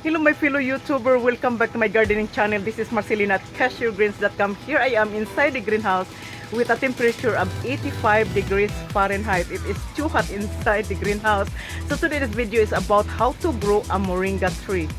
Hello my fellow YouTuber, welcome back to my gardening channel. This is Marcelina at cashewgreens.com. Here I am inside the greenhouse with a temperature of 85 degrees Fahrenheit. It is too hot inside the greenhouse. So today's video is about how to grow a moringa tree.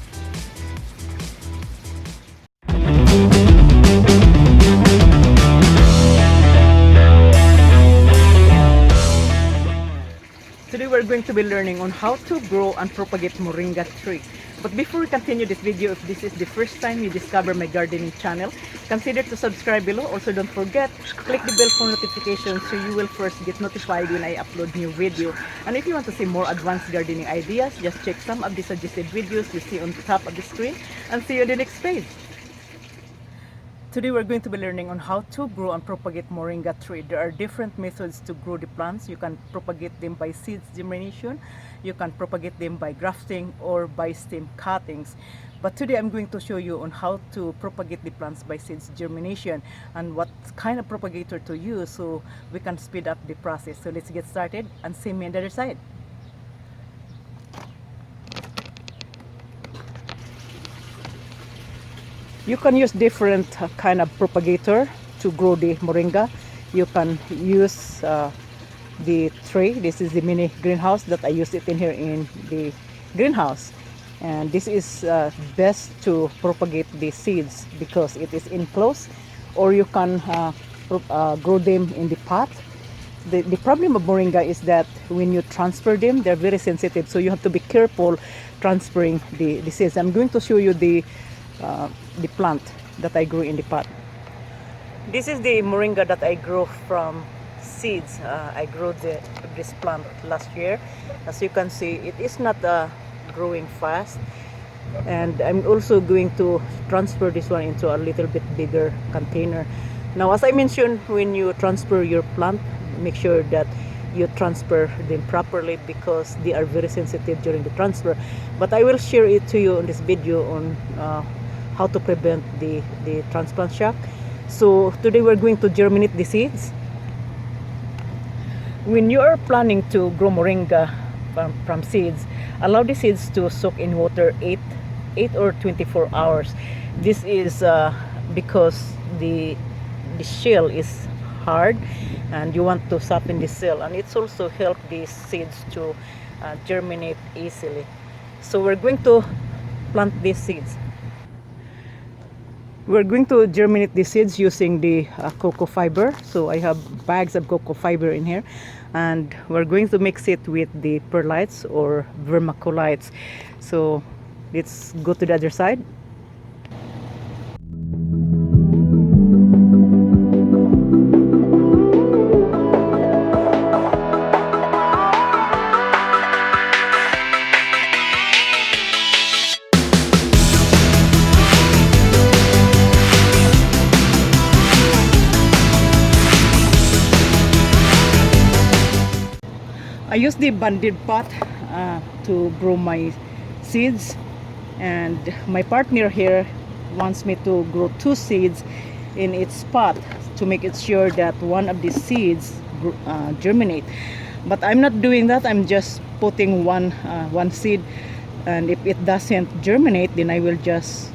Today we're going to be learning on how to grow and propagate moringa tree. But before we continue this video, if this is the first time you discover my gardening channel, consider to subscribe below. Also don't forget, click the bell for notifications so you will first get notified when I upload new video. And if you want to see more advanced gardening ideas, just check some of the suggested videos you see on the top of the screen, and see you on the next page. Today we're going to be learning on how to grow and propagate moringa tree. There are different methods to grow the plants. You can propagate them by seeds germination, you can propagate them by grafting or by stem cuttings. But today I'm going to show you on how to propagate the plants by seeds germination and what kind of propagator to use so we can speed up the process. So let's get started and see me on the other side. You can use different kind of propagator to grow the moringa. You can use the tray. This is the mini greenhouse that I use it in here in the greenhouse. And this is best to propagate the seeds because it is enclosed, or you can grow them in the pot. The problem of moringa is that when you transfer them, they're very sensitive, so you have to be careful transferring the seeds. I'm going to show you the plant that I grew in the pot. This is the moringa that I grew from seeds. I grew this plant last year. As you can see, it is not growing fast, and I'm also going to transfer this one into a little bit bigger container. Now, as I mentioned, when you transfer your plant, make sure that you transfer them properly because they are very sensitive during the transfer. But I will share it to you in this video on how to prevent the transplant shock. So today we're going to germinate the seeds. When you are planning to grow moringa from seeds, allow the seeds to soak in water 8 or 24 hours. This is because the shell is hard and you want to soften the shell, and it's also help the seeds to germinate easily. So we're going to plant these seeds. We're going to germinate the seeds using the cocoa fiber. So I have bags of cocoa fiber in here, and we're going to mix it with the perlites or vermiculites. So let's go to the other side. I use the banded pot to grow my seeds, and my partner here wants me to grow 2 seeds in its pot to make it sure that one of the seeds germinate. But I'm not doing that. I'm just putting one seed, and if it doesn't germinate, then I will just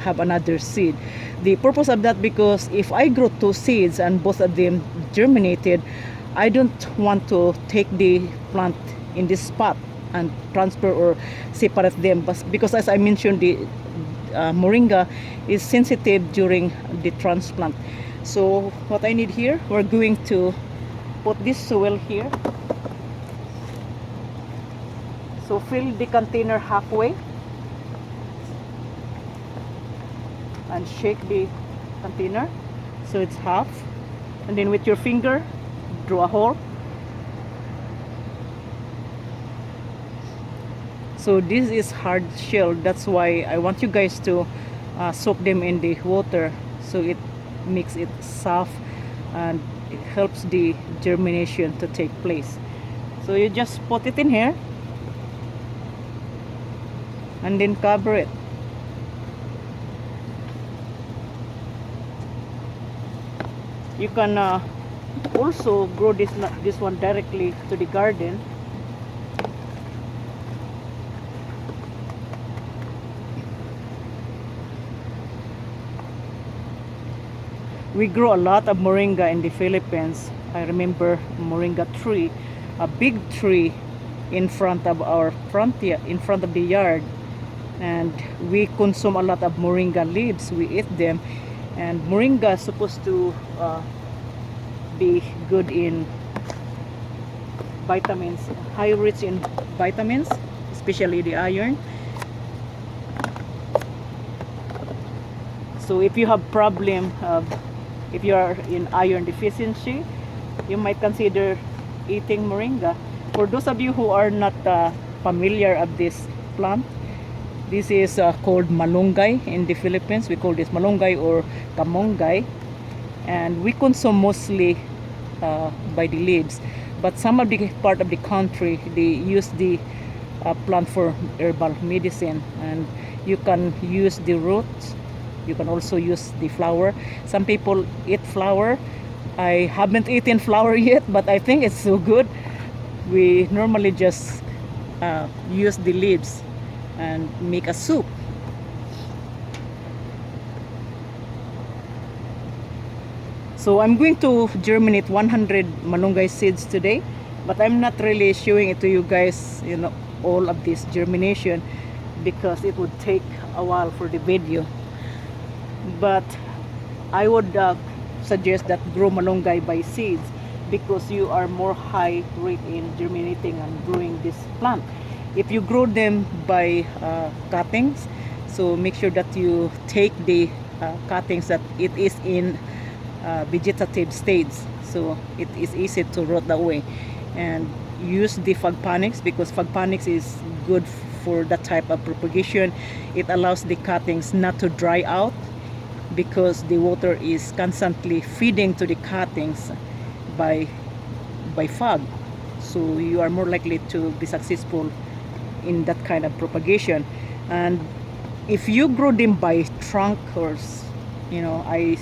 have another seed. The purpose of that, because if I grow 2 seeds and both of them germinated, I don't want to take the plant in this spot and transfer or separate them, but because as I mentioned, the moringa is sensitive during the transplant. So what I need here, we're going to put this soil here. So fill the container halfway and shake the container so it's half, and then with your finger draw a hole. So this is hard shell, that's why I want you guys to soak them in the water so it makes it soft and it helps the germination to take place. So you just put it in here and then cover it. You can also grow this one directly to the garden. We grow a lot of moringa in the Philippines. I remember moringa tree, a big tree in front of our in front of the yard, and we consume a lot of moringa leaves. We eat them, and moringa is supposed to be good in vitamins, high rich in vitamins, especially the iron. So if you have problem, if you are in iron deficiency, you might consider eating moringa. For those of you who are not familiar of this plant, this is called malunggay in the Philippines. We call this malunggay or kamonggay, and we consume mostly by the leaves. But some of the part of the country, they use the plant for herbal medicine, and you can use the roots. You can also use the flower. Some people eat flower. I haven't eaten flower yet, but I think it's so good. We normally just use the leaves and make a soup. So I'm going to germinate 100 malunggay seeds today, but I'm not really showing it to you guys, all of this germination, because it would take a while for the video. But I would suggest that grow malunggay by seeds, because you are more high rate in germinating and growing this plant. If you grow them by cuttings, so make sure that you take the cuttings that it is in vegetative stage, so it is easy to rot that way. And use the fagpanics, because fagpanics is good for that type of propagation. It allows the cuttings not to dry out, because the water is constantly feeding to the cuttings by fog. So you are more likely to be successful in that kind of propagation. And if you grow them by trunk, or I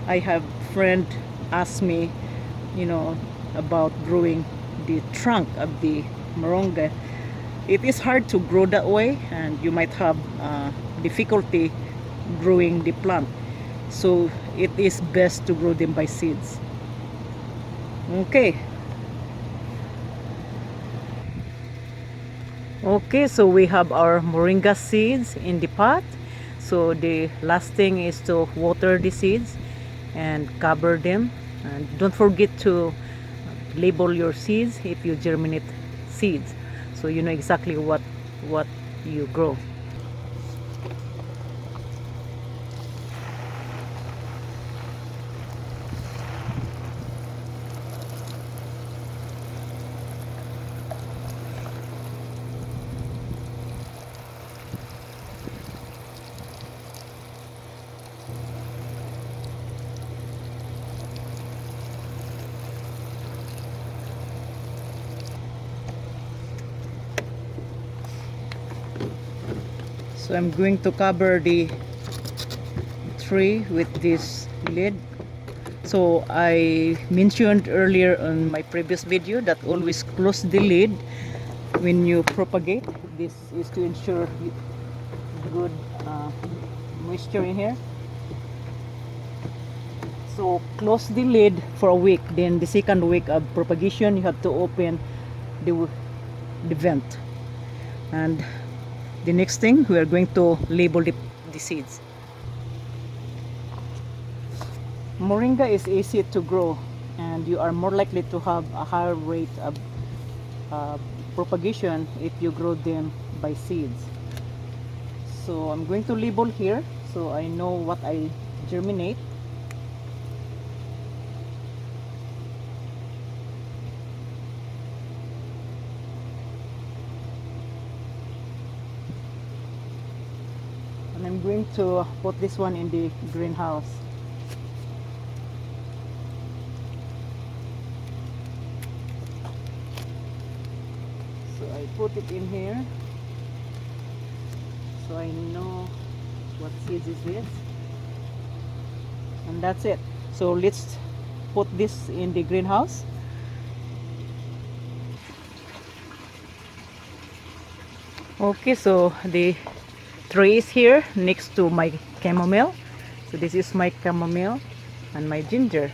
have friend ask me about growing the trunk of the moringa. It is hard to grow that way, and you might have difficulty growing the plant. So it is best to grow them by seeds. Okay, so we have our moringa seeds in the pot. So the last thing is to water the seeds and cover them, and don't forget to label your seeds if you germinate seeds, so you know exactly what you grow. So I'm going to cover the tray with this lid. So I mentioned earlier on my previous video that always close the lid when you propagate. This is to ensure good moisture in here. So close the lid for a week. Then the second week of propagation, you have to open the vent. And the next thing, we are going to label the seeds. Moringa is easy to grow, and you are more likely to have a higher rate of propagation if you grow them by seeds. So I'm going to label here so I know what I germinate. And I'm going to put this one in the greenhouse. So I put it in here so I know what seeds is this, and that's it. So let's put this in the greenhouse. Okay, so the tray is here next to my chamomile. So this is my chamomile, and my ginger.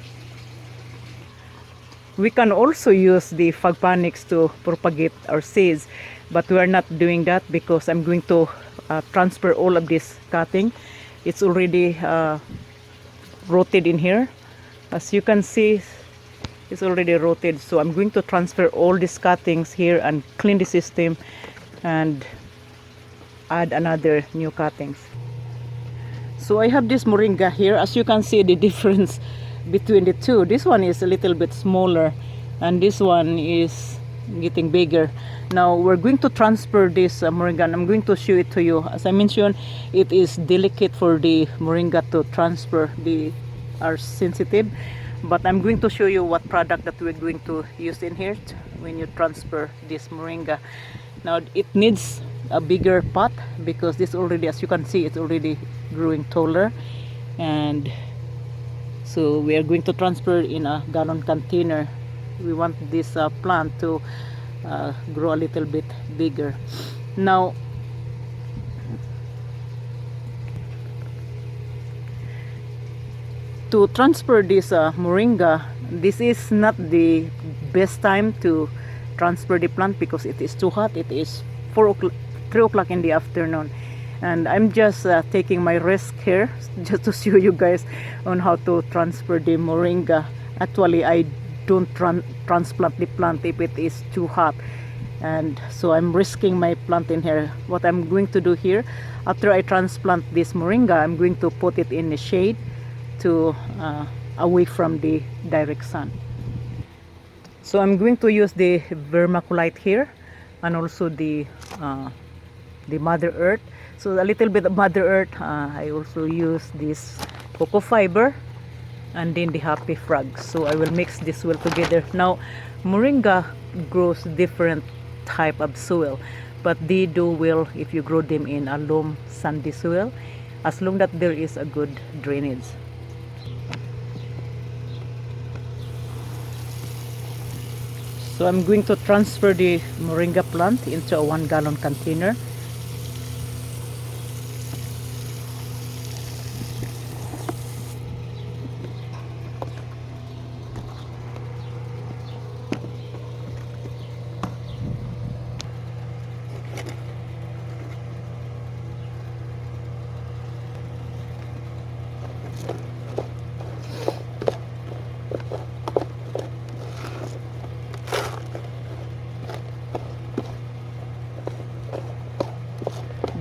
We can also use the fagpanics to propagate our seeds, but we are not doing that because I'm going to transfer all of this cutting. It's already rotted in here. As you can see, it's already rotted, so I'm going to transfer all these cuttings here and clean the system and add another new cuttings. So I have this moringa here. As you can see, the difference between the two, this one is a little bit smaller and this one is getting bigger. Now we're going to transfer this moringa, and I'm going to show it to you. As I mentioned, it is delicate for the moringa to transfer. They are sensitive, but I'm going to show you what product that we're going to use in here when you transfer this moringa. Now it needs a bigger pot because this already, as you can see, it's already growing taller, and so we are going to transfer in a gallon container. We want this plant to grow a little bit bigger. Now to transfer this moringa, this is not the best time to transfer the plant because it is too hot. It is 3 o'clock in the afternoon, and I'm just taking my risk here just to show you guys on how to transfer the moringa. Actually, I don't transplant the plant if it is too hot, and so I'm risking my plant in here. What I'm going to do here, after I transplant this moringa, I'm going to put it in the shade to away from the direct sun. So I'm going to use the vermiculite here and also the Mother Earth. So a little bit of Mother Earth, I also use this cocoa fiber and then the happy frog. So I will mix this well together. Now moringa grows different type of soil, but they do well if you grow them in a loam sandy soil, as long that there is a good drainage. So I'm going to transfer the moringa plant into a 1 gallon container.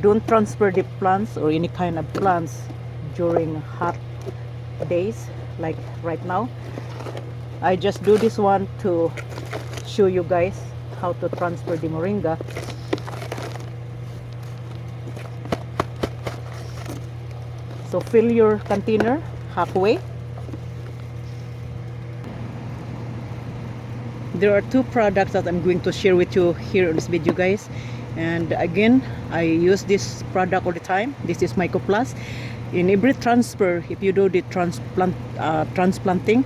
Don't transfer the plants or any kind of plants during hot days like right now. I just do this one to show you guys how to transfer the moringa. So fill your container halfway. There are 2 products that I'm going to share with you here in this video, guys. And again, I use this product all the time. This is Mycoplus. In every transfer, if you do the transplanting,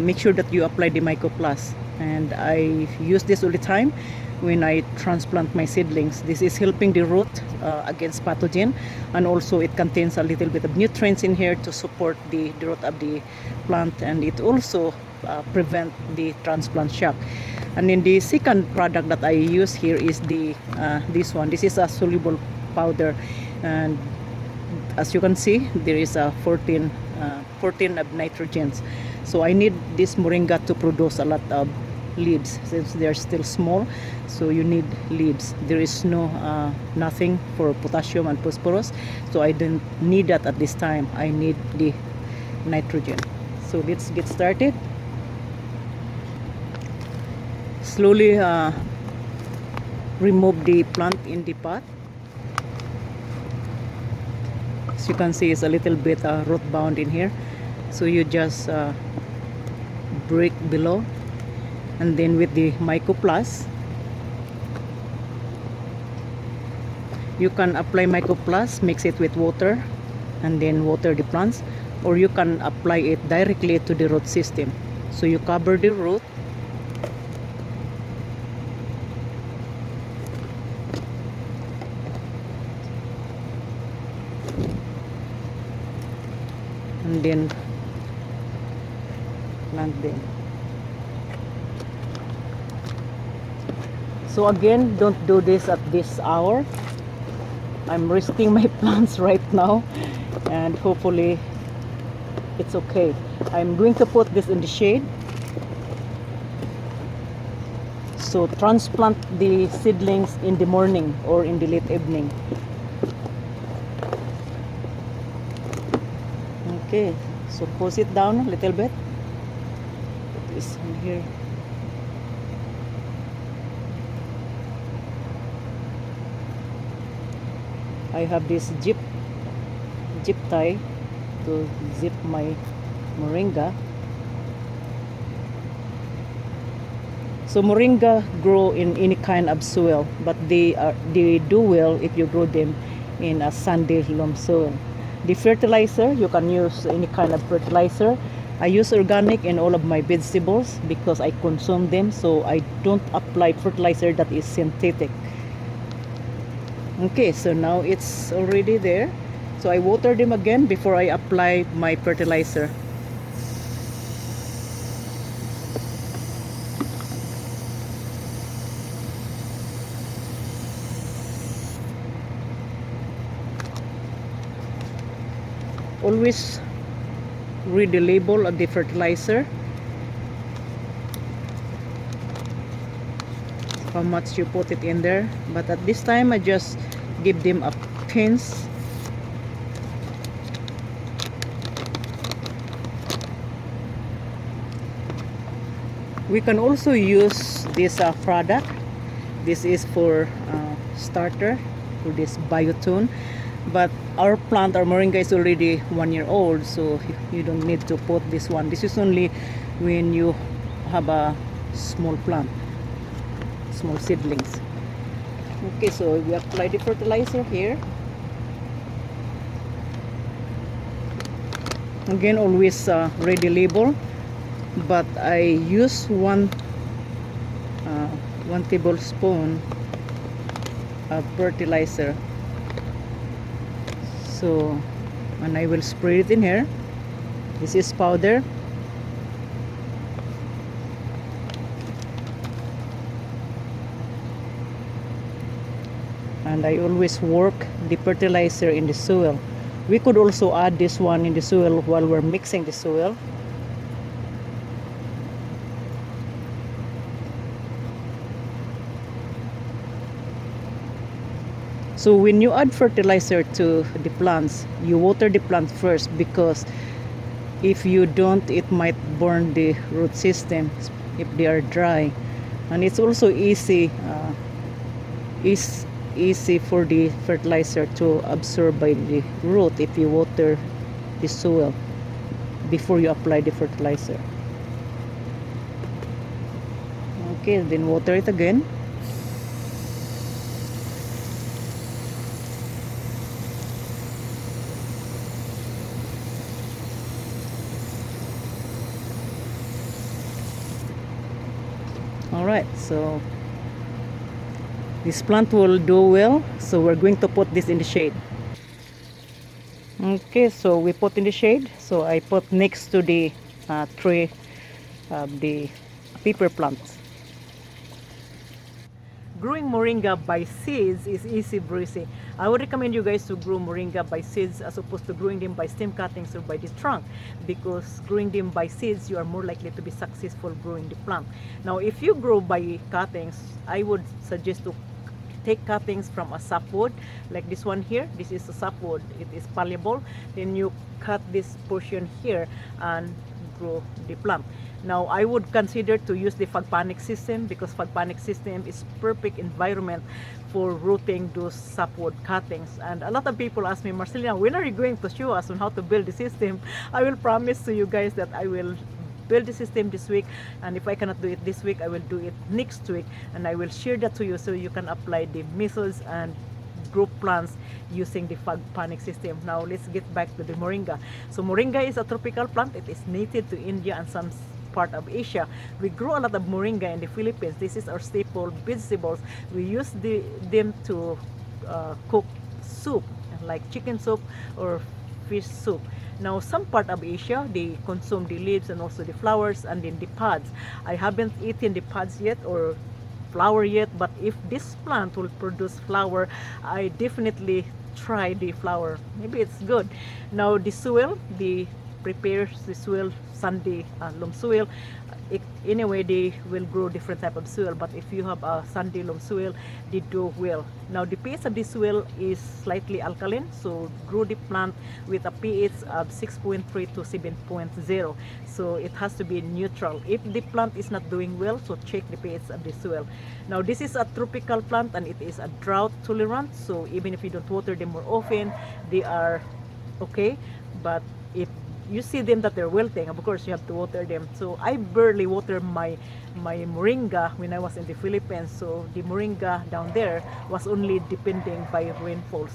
make sure that you apply the Mycoplus. And I use this all the time when I transplant my seedlings. This is helping the root against pathogen, and also it contains a little bit of nutrients in here to support the root of the plant, and it also prevent the transplant shock. And then the second product that I use here is the this one. This is a soluble powder, and as you can see, there is a 14 of nitrogens. So I need this moringa to produce a lot of leaves since they're still small. So you need leaves. There is nothing for potassium and phosphorus, so I don't need that at this time. I need the nitrogen. So let's get started. Slowly remove the plant in the pot. As you can see, it's a little bit root bound in here, so you just break below, and then with the Mycoplus you can apply Mycoplus, mix it with water, and then water the plants, or you can apply it directly to the root system. So you cover the root, and then plant them. So again, don't do this at this hour. I'm risking my plants right now, and hopefully it's okay. I'm going to put this in the shade. So transplant the seedlings in the morning or in the late evening. Okay, so push it down a little bit. Put this in here. I have this zip tie to zip my moringa. So moringa grow in any kind of soil, but they do well if you grow them in a sandy loam soil. The fertilizer, you can use any kind of fertilizer. I use organic in all of my vegetables because I consume them, so I don't apply fertilizer that is synthetic. Okay, so now it's already there. So I water them again before I apply my fertilizer. Always read the label of the fertilizer, how much you put it in there. But at this time I just give them a pinch. We can also use this product. This is for starter, for this biotone. But our plant, our moringa, is already 1 year old, so you don't need to put this one. This is only when you have a small plant, small seedlings. Okay, so we apply the fertilizer here. Again, always read the label, but I use one tablespoon of fertilizer. So, and I will spray it in here. This is powder. And I always work the fertilizer in the soil. We could also add this one in the soil while we're mixing the soil. So when you add fertilizer to the plants, you water the plant first, because if you don't, it might burn the root system if they are dry. And it's also easy for the fertilizer to absorb by the root if you water the soil before you apply the fertilizer. Okay, then water it again. Alright, so this plant will do well, so we're going to put this in the shade. Okay, so we put in the shade. So I put next to the tray of the pepper plants. Growing moringa by seeds is easy breezy. I would recommend you guys to grow moringa by seeds as opposed to growing them by stem cuttings or by the trunk, because growing them by seeds, you are more likely to be successful growing the plant. Now if you grow by cuttings, I would suggest to take cuttings from a sapwood like this one here. This is a sapwood, it is malleable. Then you cut this portion here and grow the plant. Now I would consider to use the Propagation system, because Propagation system is perfect environment for rooting those sapwood cuttings. And a lot of people ask me, Marcelina, when are you going to show us on how to build the system? I will promise to you guys that I will build the system this week, and if I cannot do it this week, I will do it next week, and I will share that to you so you can apply the methods and group plants using the Propagation system. Now let's get back to the moringa. So moringa is a tropical plant. It is native to India and some part of Asia. We grow a lot of moringa in the Philippines. This is our staple vegetables. We use them to cook soup like chicken soup or fish soup. Now, some part of Asia, they consume the leaves and also the flowers and then the pods. I haven't eaten the pods yet or flower yet, but if this plant will produce flower, I definitely try the flower. Maybe it's good. Now, the soil, the prepares the soil, sandy loam soil. Anyway, they will grow different type of soil, but if you have a sandy loam soil, they do well. Now, the pH of the soil is slightly alkaline, so grow the plant with a pH of 6.3 to 7.0. So it has to be neutral. If the plant is not doing well, so check the pH of the soil. Now, this is a tropical plant and it is a drought tolerant, so even if you don't water them more often, they are okay. But if you see them that they're wilting, of course you have to water them. So I barely water my moringa when I was in the Philippines. So the moringa down there was only depending by rainfalls.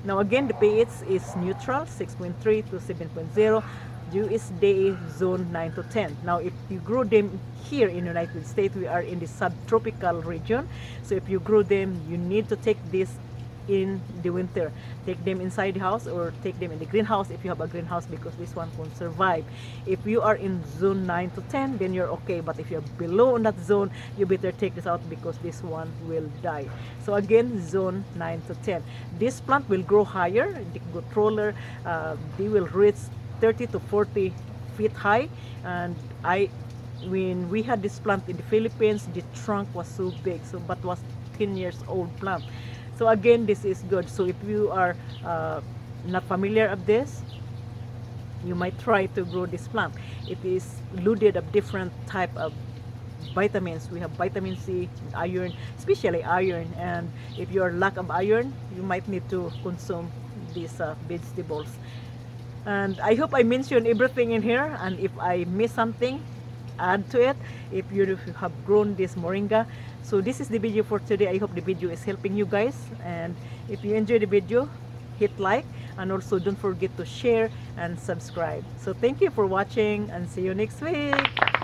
Now again, the pH is neutral, 6.3 to 7.0. USDA zone 9 to 10. Now if you grow them here in the United States, we are in the subtropical region. So if you grow them, you need to take this in the winter. Take them inside the house or take them in the greenhouse if you have a greenhouse, because this one won't survive. If you are in zone 9 to 10, then you're okay, but if you're below on that zone, you better take this out because this one will die. So again, zone 9 to 10. This plant will grow higher. The controller, they will reach 30 to 40 feet high, and when we had this plant in the Philippines, the trunk was so big, so but was 10 years old plant. So again, this is good. So if you are not familiar of this, you might try to grow this plant. It is loaded of different type of vitamins. We have vitamin C, iron, especially iron. And if you are lack of iron, you might need to consume these vegetables. And I hope I mentioned everything in here. And if I miss something, add to it if you have grown this moringa. So this is the video for today. I hope the video is helping you guys, and if you enjoy the video, hit like, and also don't forget to share and subscribe. So thank you for watching and see you next week.